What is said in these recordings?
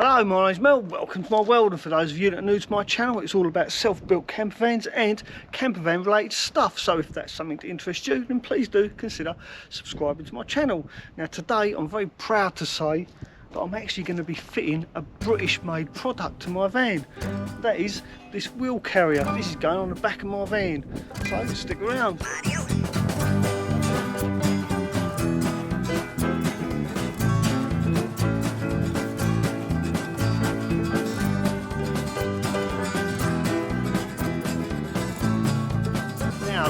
Hello, my name's Mel, welcome to my world, and for those of you that are new to my channel, it's all about self-built campervans and campervan related stuff. So if that's something that interests you, then please do consider subscribing to my channel. Now today I'm very proud to say that I'm actually going to be fitting a British made product to my van. That is this wheel carrier. This is going on the back of my van, so stick around.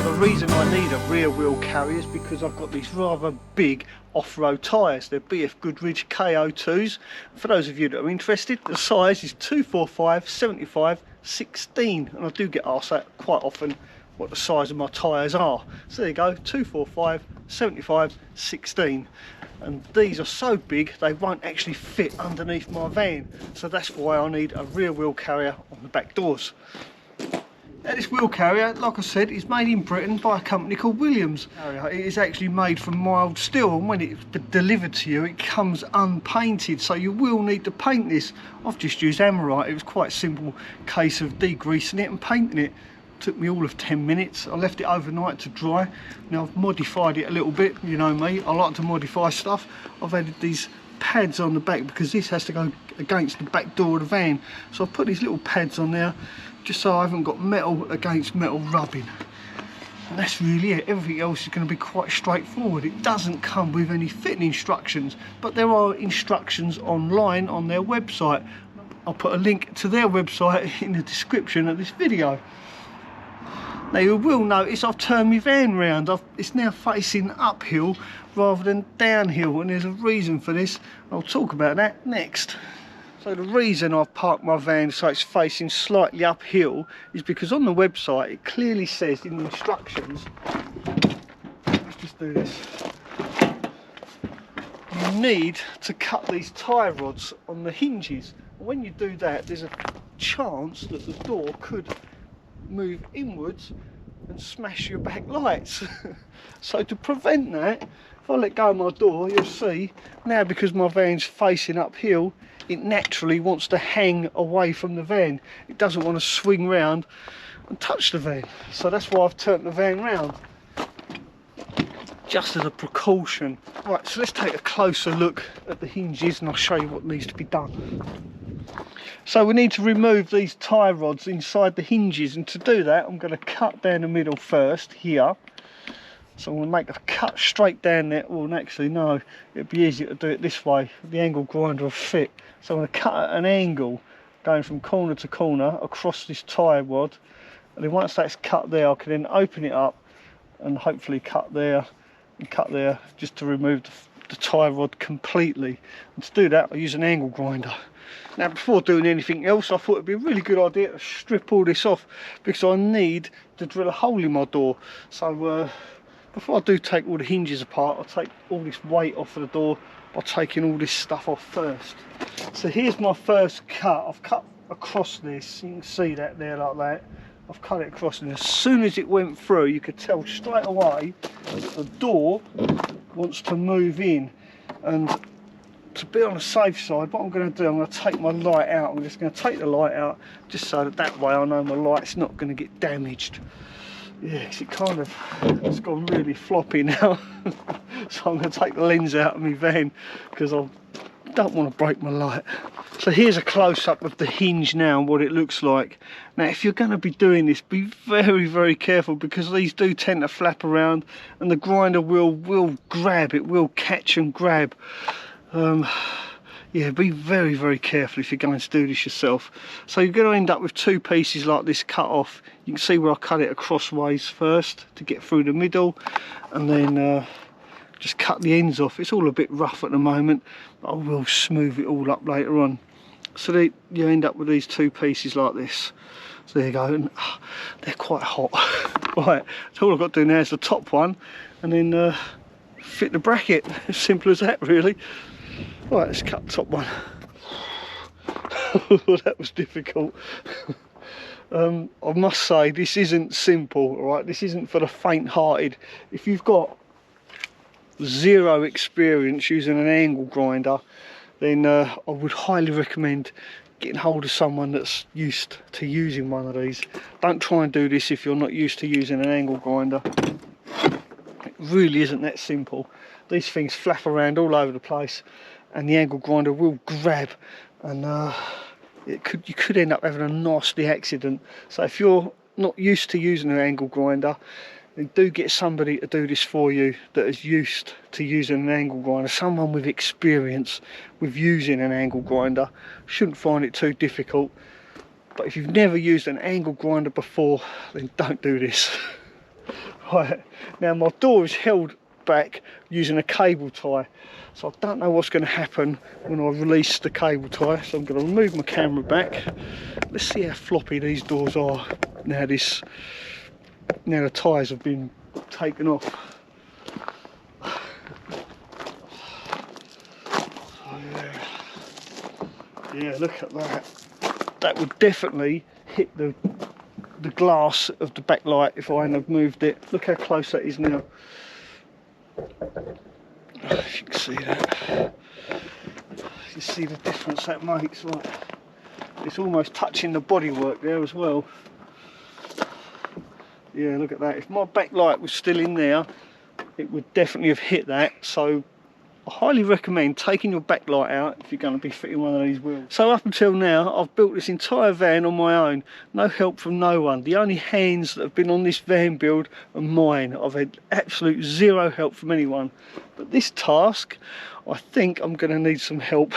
The reason I need a rear wheel carrier is because I've got these rather big off-road tyres. They're BF Goodrich KO2s. For those of you that are interested, the size is 245 75 16, and I do get asked that quite often what the size of my tyres are. So there you go, 245 75 16, and these are so big they won't actually fit underneath my van, so that's why I need a rear wheel carrier on the back doors. Now this wheel carrier, like I said, is made in Britain by a company called Wheeiams. It is actually made from mild steel, and when it's delivered to you it comes unpainted, so you will need to paint this. I've just used Amorite. It was quite a simple case of degreasing it and painting it. Took me all of 10 minutes. I left it overnight to dry. Now I've modified it a little bit, you know me, I like to modify stuff. I've added these pads on the back because this has to go against the back door of the van, so I've put these little pads on there just so I haven't got metal against metal rubbing, and that's really it. Everything else is going to be quite straightforward. It doesn't come with any fitting instructions, but there are instructions online on their website. I'll put a link to their website in the description of this video. Now you will notice I've turned my van round. It's now facing uphill rather than downhill, and there's a reason for this. I'll talk about that next. So the reason I've parked my van so it's facing slightly uphill is because on the website it clearly says in the instructions, let's just do this, you need to cut these tie rods on the hinges. When you do that, there's a chance that the door could move inwards and smash your back lights. So to prevent that, if I let go of my door, you'll see now, because my van's facing uphill, it naturally wants to hang away from the van. It doesn't want to swing round and touch the van. So that's why I've turned the van round, just as a precaution. Right, so let's take a closer look at the hinges and I'll show you what needs to be done. So we need to remove these tie rods inside the hinges, and to do that I'm going to cut down the middle first here. So I'm going to make a cut straight down there. Well, actually no, it'd be easier to do it this way. The angle grinder will fit. So I'm going to cut at an angle going from corner to corner across this tie rod, and then once that's cut there I can then open it up and hopefully cut there and cut there, just to remove the tie rod completely. And to do that I use an angle grinder. Now before doing anything else, I thought it'd be a really good idea to strip all this off, because I need to drill a hole in my door. So before I do take all the hinges apart, I'll take all this weight off of the door by taking all this stuff off first. So here's my first cut. I've cut across this, you can see that there like that. I've cut it across, and as soon as it went through you could tell straight away that the door wants to move in. And to be on the safe side, what I'm going to do, I'm going to take my light out. I'm just going to take the light out just so that way I know my light's not going to get damaged. Yeah, cause it kind of, it's gone really floppy now. So I'm going to take the lens out of my van because I don't want to break my light. So here's a close-up of the hinge now and what it looks like. Now if you're going to be doing this, be very, very careful, because these do tend to flap around and the grinder will grab, it will catch and grab. Yeah, be very, very careful if you're going to do this yourself. So you're going to end up with two pieces like this cut off. You can see where I cut it crossways first to get through the middle, and then just cut the ends off. It's all a bit rough at the moment, but I will smooth it all up later on. So you end up with these two pieces like this. So there you go, and they're quite hot. Right, so all I've got to do now is the top one, and then fit the bracket. As simple as that, really. Right, let's cut the top one. That was difficult. I must say, this isn't simple, all right? This isn't for the faint-hearted. If you've got zero experience using an angle grinder, then I would highly recommend getting hold of someone that's used to using one of these. Don't try and do this if you're not used to using an angle grinder. It really isn't that simple. These things flap around all over the place, and the angle grinder will grab, and you could end up having a nasty accident. So if you're not used to using an angle grinder, then do get somebody to do this for you that is used to using an angle grinder. Someone with experience with using an angle grinder. Shouldn't find it too difficult. But if you've never used an angle grinder before, then don't do this. Right, now my door is held back using a cable tie, so I don't know what's going to happen when I release the cable tie. So I'm going to remove my camera back. Let's see how floppy these doors are now the tyres have been taken off. Yeah, look at that. That would definitely hit the glass of the backlight if I hadn't have moved it. Look how close that is now. If you can see that. You see the difference that makes. Like, it's almost touching the bodywork there as well. Yeah, look at that. If my backlight was still in there, it would definitely have hit that. So I highly recommend taking your backlight out if you're going to be fitting one of these wheels. So up until now, I've built this entire van on my own. No help from no one. The only hands that have been on this van build are mine. I've had absolute zero help from anyone. But this task, I think I'm going to need some help.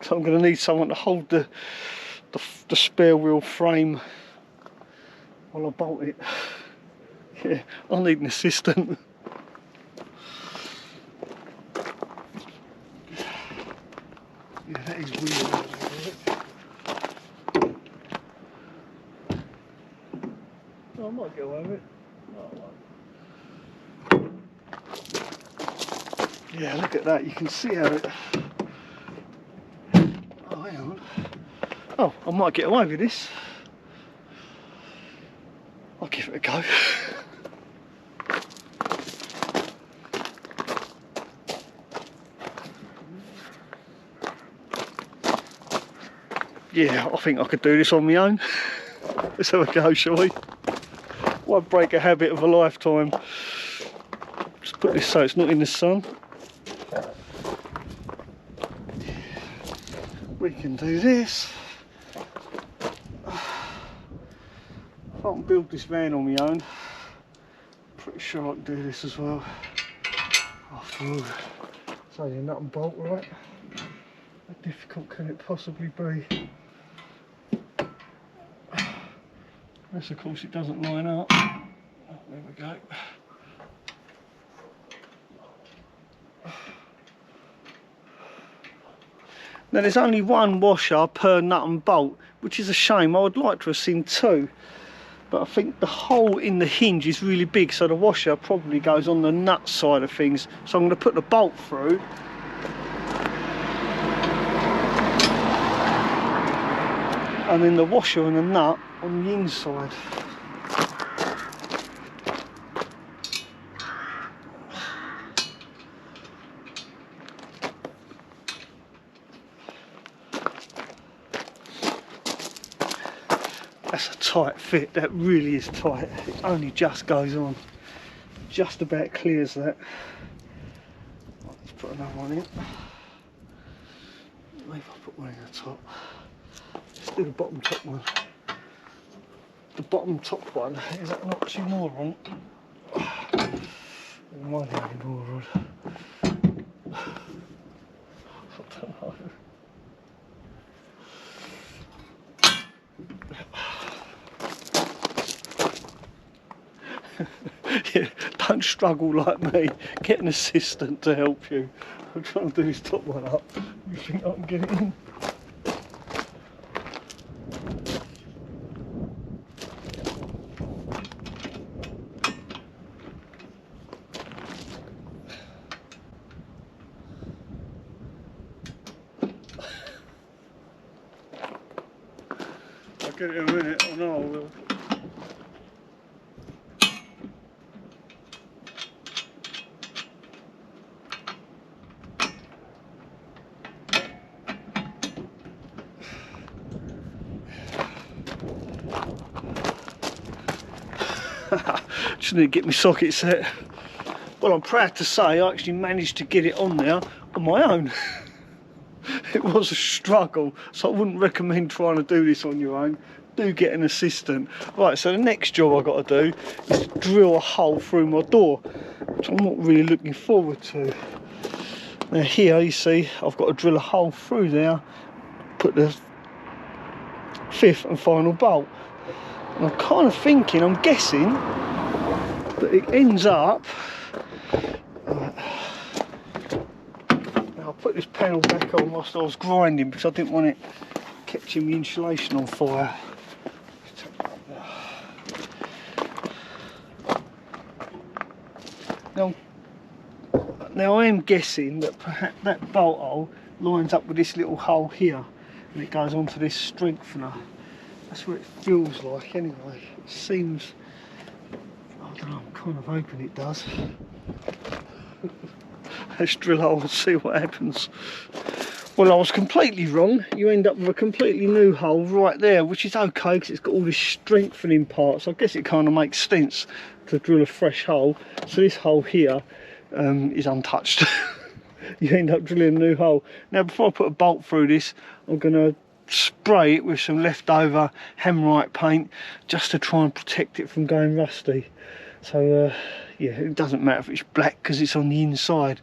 So I'm going to need someone to hold the spare wheel frame while I bolt it. Yeah, I need an assistant. Yeah, that is weird. Oh, I might get away with it. Oh, yeah, look at that. You can see how it... Oh, hang on. Oh, I might get away with this. I'll give it a go. Yeah, I think I could do this on my own. Let's have a go, shall we? Won't break a habit of a lifetime. Just put this so it's not in the sun. We can do this. If I can build this van on my own, pretty sure I can do this as well. After all, it's only a nut and bolt, right? How difficult can it possibly be? Unless of course it doesn't line up. Oh, there we go. Now there's only one washer per nut and bolt, which is a shame. I would like to have seen two, but I think the hole in the hinge is really big, so the washer probably goes on the nut side of things. So I'm going to put the bolt through. And then the washer and the nut on the inside. That's a tight fit, that really is tight. It only just goes on. Just about clears that. Let's put another one in. Maybe I'll put one in the top. Let's do the bottom top one. The bottom top one is that an oxymoron? It might be an oxymoron. I don't know. Yeah, don't struggle like me. Get an assistant to help you. I'm trying to do this top one up. You think I can get it in? I'll get it in a minute. I know I will. Just need to get my socket set. Well, I'm proud to say I actually managed to get it on there on my own. It was a struggle, so I wouldn't recommend trying to do this on your own. Do get an assistant. Right, so the next job I've got to do is drill a hole through my door, which I'm not really looking forward to. Now here you see I've got to drill a hole through there, put the 5th and final bolt. And I'm kind of thinking, I'm guessing that it ends up. Right. Now I'll put this panel back on whilst I was grinding because I didn't want it catching the insulation on fire. Now I am guessing that perhaps that bolt hole lines up with this little hole here and it goes onto this strengthener. That's what it feels like anyway. It seems, I don't know, I'm kind of hoping it does. Let's drill a hole and see what happens. Well, I was completely wrong. You end up with a completely new hole right there, which is okay because it's got all this strengthening parts. I guess it kind of makes sense to drill a fresh hole. So this hole here is untouched. You end up drilling a new hole. Now before I put a bolt through this, I'm going to spray it with some leftover Hammerite paint just to try and protect it from going rusty. So yeah, it doesn't matter if it's black because it's on the inside.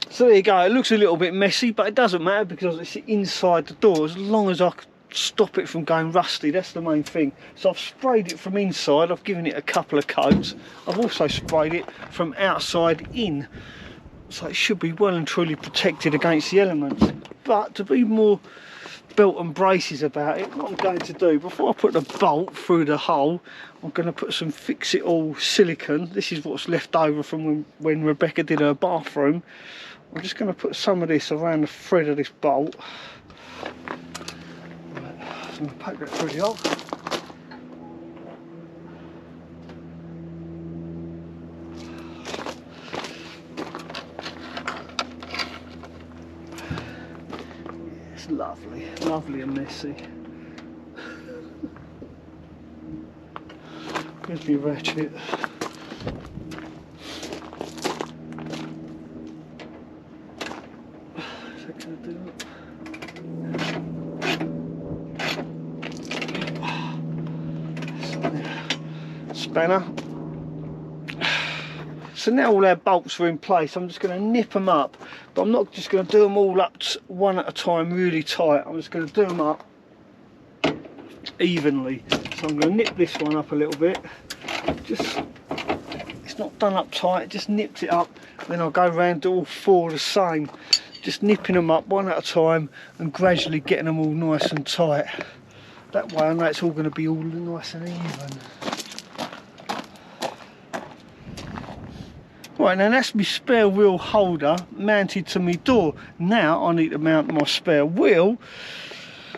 So there you go. It looks a little bit messy, but it doesn't matter because it's inside the door. As long as I can stop it from going rusty, that's the main thing. So I've sprayed it from inside, I've given it a couple of coats. I've also sprayed it from outside in, so it should be well and truly protected against the elements. But to be more belt and braces about it, what I'm going to do, before I put the bolt through the hole, I'm going to put some Fix It All silicone. This is what's left over from when Rebecca did her bathroom. I'm just going to put some of this around the thread of this bolt. I'm going to poke that through the hole. It's lovely, lovely and messy. Here's my ratchet. Is that going to do it? Spanner. So now all our bolts are in place, I'm just going to nip them up, but I'm not just going to do them all up one at a time really tight. I'm just going to do them up evenly. So I'm going to nip this one up a little bit. Just, it's not done up tight, it just nips it up. Then I'll go around to all 4 the same, just nipping them up one at a time and gradually getting them all nice and tight. That way I know it's all going to be all nice and even. Right, now that's my spare wheel holder mounted to my door. Now I need to mount my spare wheel,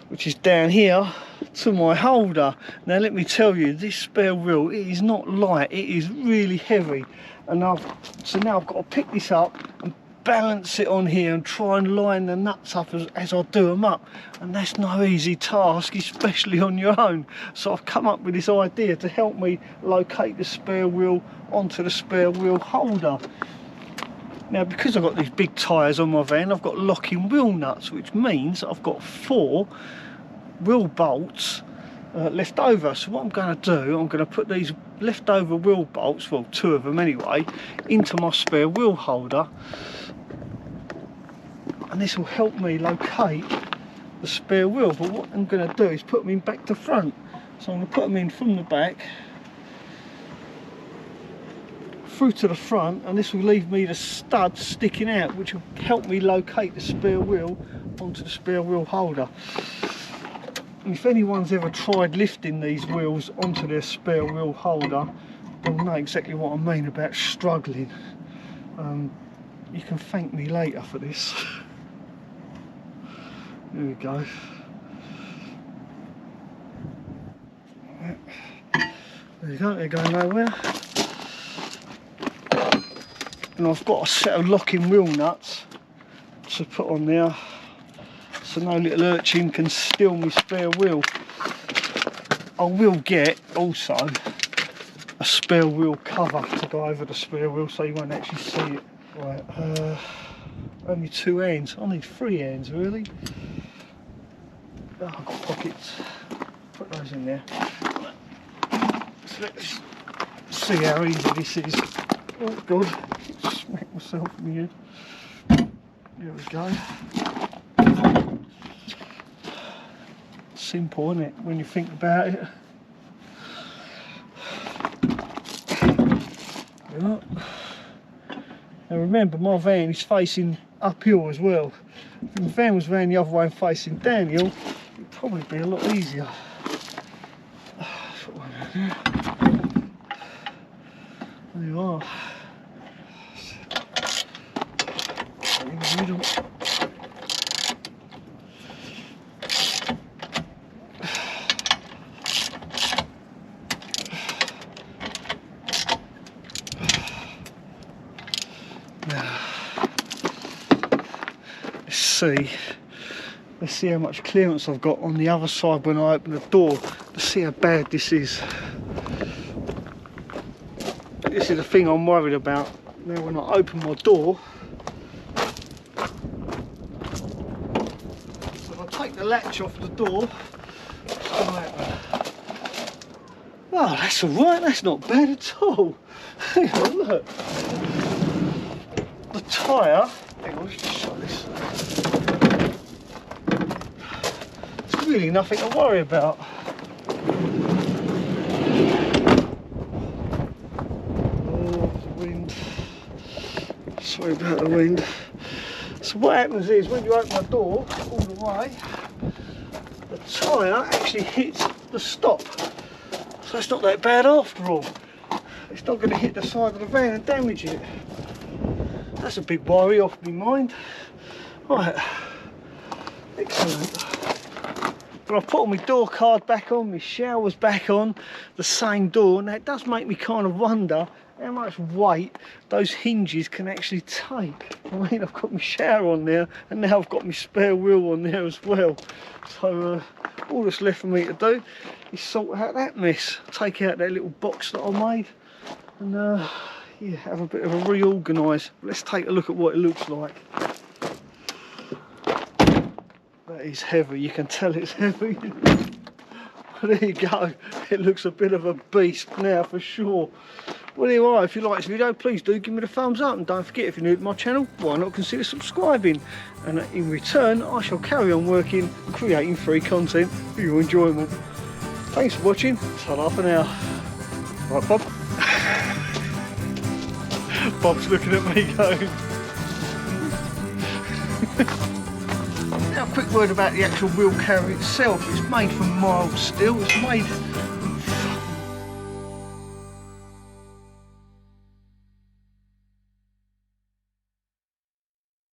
which is down here, to my holder. Now let me tell you, this spare wheel, it is not light, it is really heavy. And so now I've got to pick this up and balance it on here and try and line the nuts up as I do them up, and that's no easy task, especially on your own. So I've come up with this idea to help me locate the spare wheel onto the spare wheel holder. Now because I've got these big tyres on my van, I've got locking wheel nuts, which means I've got 4 wheel bolts left over. So what I'm going to do, I'm going to put these leftover wheel bolts, well 2 of them anyway, into my spare wheel holder, and this will help me locate the spare wheel. But what I'm going to do is put them in back to front. So I'm going to put them in from the back through to the front, and this will leave me the stud sticking out, which will help me locate the spare wheel onto the spare wheel holder. And if anyone's ever tried lifting these wheels onto their spare wheel holder, they'll know exactly what I mean about struggling. You can thank me later for this. There we go. There you go, they're going nowhere. And I've got a set of locking wheel nuts to put on there, so no little urchin can steal my spare wheel. I will get also a spare wheel cover to go over the spare wheel so you won't actually see it. Right, only 2 hands. I need 3 hands really. Oh, I've got pockets. Put those in there. So let's see how easy this is. Oh god, smack myself in the head. There we go. Simple, isn't it, when you think about it? Right. Now remember, my van is facing uphill as well. If the van was round the other way and facing downhill, it'd probably be a lot easier. There you are. In the middle. Let's see how much clearance I've got on the other side when I open the door. Let's see how bad this is. This is the thing I'm worried about. Now when I open my door, so if I take the latch off the door, oh, that's alright, that's not bad at all. Hang on, look. The tyre, hang on, let's just show this. It's really nothing to worry about. Sorry about the wind. So what happens is when you open the door all the way, the tyre actually hits the stop. So it's not that bad after all. It's not going to hit the side of the van and damage it. That's a big worry off my mind. Right, excellent. But I've put all my door card back on, my shower's back on, the same door. Now it does make me kind of wonder how much weight those hinges can actually take. I mean, I've got my shower on there and now I've got my spare wheel on there as well. So all that's left for me to do is sort out that mess. Take out that little box that I made and yeah, have a bit of a reorganise. Let's take a look at what it looks like. That is heavy, you can tell it's heavy. There you go, it looks a bit of a beast now for sure. Well, anyway, if you like this video, please do give me the thumbs up, and don't forget, if you're new to my channel, why not consider subscribing? And in return, I shall carry on working and creating free content for your enjoyment. Thanks for watching, ta-ra for now. Right, Bob? Bob's looking at me going. Now a quick word about the actual wheel carrier itself. It's made from mild steel. It's made